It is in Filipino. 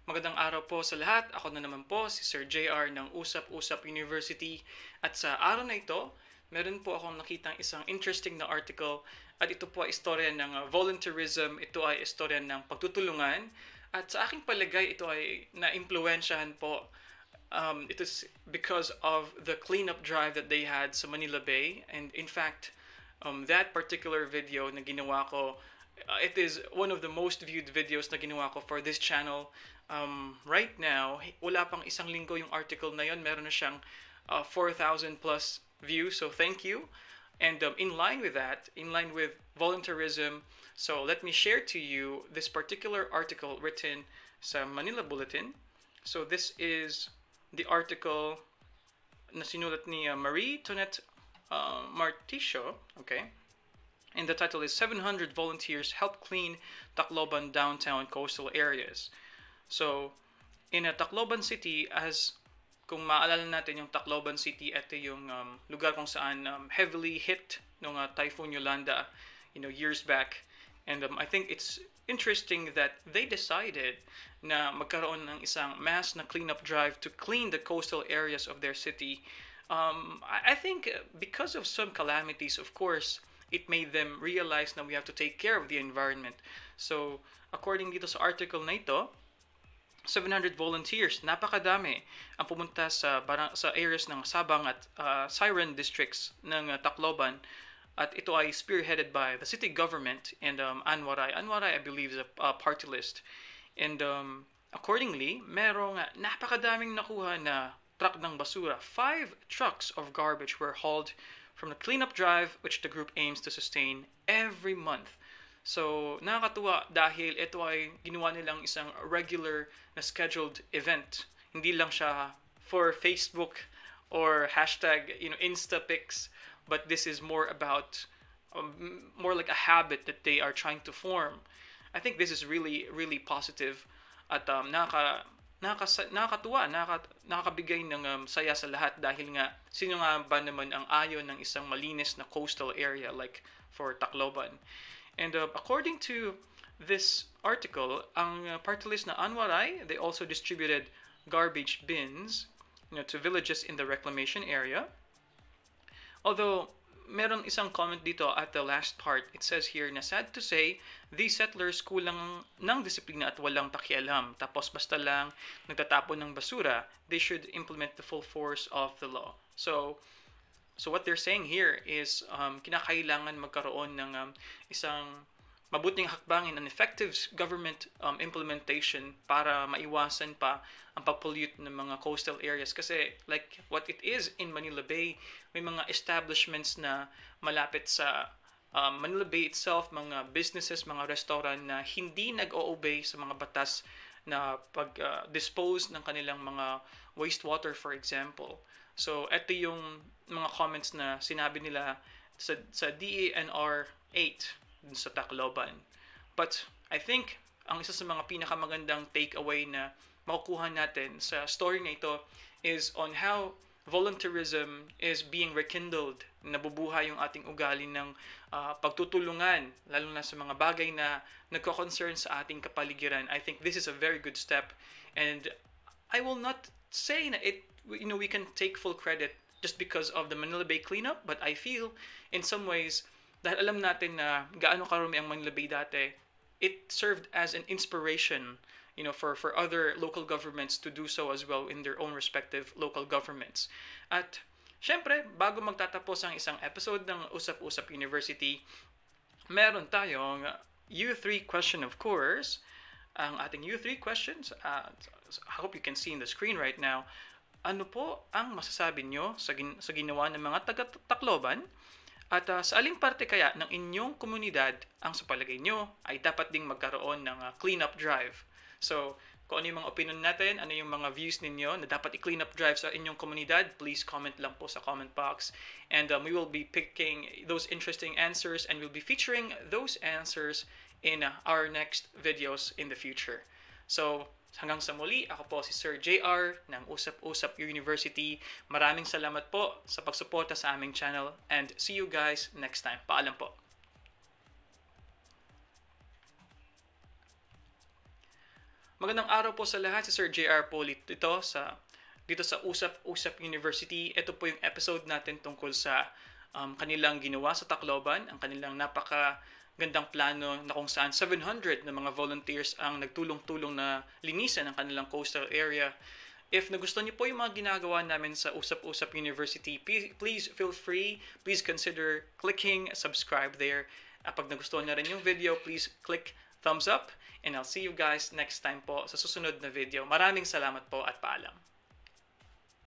Magandang araw po sa lahat. Ako na naman po si Sir JR ng Usap-Usap University. At sa araw na ito, meron po akong nakitang isang interesting na article. At ito po ay istorya ng volunteerism. Ito ay istorya ng pagtutulungan. At sa aking palagay, ito ay na-impluensyahan po. It is because of the cleanup drive that they had sa Manila Bay. And in fact, that particular video na ginawa ko, it is one of the most viewed videos na ginawa ko for this channel. Right now, wala pang isang linggo yung article na yon, meron na siyang 4,000 plus views. So thank you. And in line with that, in line with volunteerism, so let me share to you this particular article written sa Manila Bulletin. So this is the article na sinulat ni Marie Tonet Marticio, okay? And the title is 700 Volunteers Help Clean Tacloban Downtown Coastal Areas. So, in Tacloban City, as kung maalala natin yung Tacloban City, ito yung lugar kung saan heavily hit ng Typhoon Yolanda, years back. And I think it's interesting that they decided na magkaroon ng isang mass na cleanup drive to clean the coastal areas of their city. I think because of some calamities, of course, it made them realize na we have to take care of the environment. So, according dito sa article na ito, 700 volunteers, napakadami ang pumunta sa areas ng Sabang at Siren districts ng Tacloban. At ito ay spearheaded by the city government and Anwaray. Anwaray, I believe, is a party list. And accordingly, merong napakadaming nakuha na truck ng basura. 5 trucks of garbage were hauled from the cleanup drive which the group aims to sustain every month. So, nakakatuwa dahil ito ay ginawa nilang isang regular na scheduled event. Hindi lang siya for Facebook or hashtag, Insta pics, but this is more about, more like a habit that they are trying to form. I think this is really, really positive at nakakatuwa, nakakabigay ng saya sa lahat dahil nga, sino nga ba naman ang ayaw ng isang malinis na coastal area like for Tacloban. And according to this article, ang party list na Anwaray, they also distributed garbage bins to villages in the reclamation area. Although, meron isang comment dito at the last part. It says here na sad to say, these settlers kulang ng disiplina at walang pakialam. Tapos basta lang nagtatapon ng basura, they should implement the full force of the law. So what they're saying here is kinakailangan magkaroon ng isang mabuting hakbangin, an effective government implementation para maiwasan pa ang pag-pollute ng mga coastal areas. Kasi like what it is in Manila Bay, may mga establishments na malapit sa Manila Bay itself, mga businesses, mga restaurant na hindi nag-o-obey sa mga batas na pag-dispose ng kanilang mga wastewater, for example. So, ito yung mga comments na sinabi nila sa DENR 8 sa Tacloban. But I think ang isa sa mga pinakamagandang takeaway na makukuha natin sa story na ito is on how volunteerism is being rekindled. Nabubuhay yung ating ugali ng pagtutulungan, lalo na sa mga bagay na nagko-concern sa ating kapaligiran. I think this is a very good step, and I will not say na we can take full credit just because of the Manila Bay cleanup, but I feel in some ways, dahil alam natin na gaano karami ang Manila Bay dati, it served as an inspiration for other local governments to do so as well in their own respective local governments. At syempre, bago magtatapos ang isang episode ng Usap-Usap University, meron tayong U3 question, of course. Ang ating U3 questions, I hope you can see in the screen right now. Ano po ang masasabi nyo sa ginawa ng mga taga-Tacloban? At sa aling parte kaya ng inyong komunidad ang sa palagay nyo ay dapat ding magkaroon ng cleanup drive? So, kung ano yung mga opinion natin, ano yung mga views ninyo na dapat i-clean up drive sa inyong komunidad, please comment lang po sa comment box. And we will be picking those interesting answers and we'll be featuring those answers in our next videos in the future. So, hanggang sa muli, ako po si Sir JR ng Usap-Usap University. Maraming salamat po sa pagsuporta sa aming channel and see you guys next time. Paalam po. Magandang araw po sa lahat. Si Sir JR po dito sa Usap University. Ito po yung episode natin tungkol sa kanilang ginawa sa Tacloban, ang kanilang napakagandang plano na kung saan 700 na mga volunteers ang nagtulong-tulong na linisan ang kanilang coastal area. If nagustuhan niyo po yung mga ginagawa namin sa Usap University, please feel free. Please consider clicking subscribe there. Pag nagustuhan niyo rin yung video, please click thumbs up. And I'll see you guys next time po sa susunod na video. Maraming salamat po at paalam.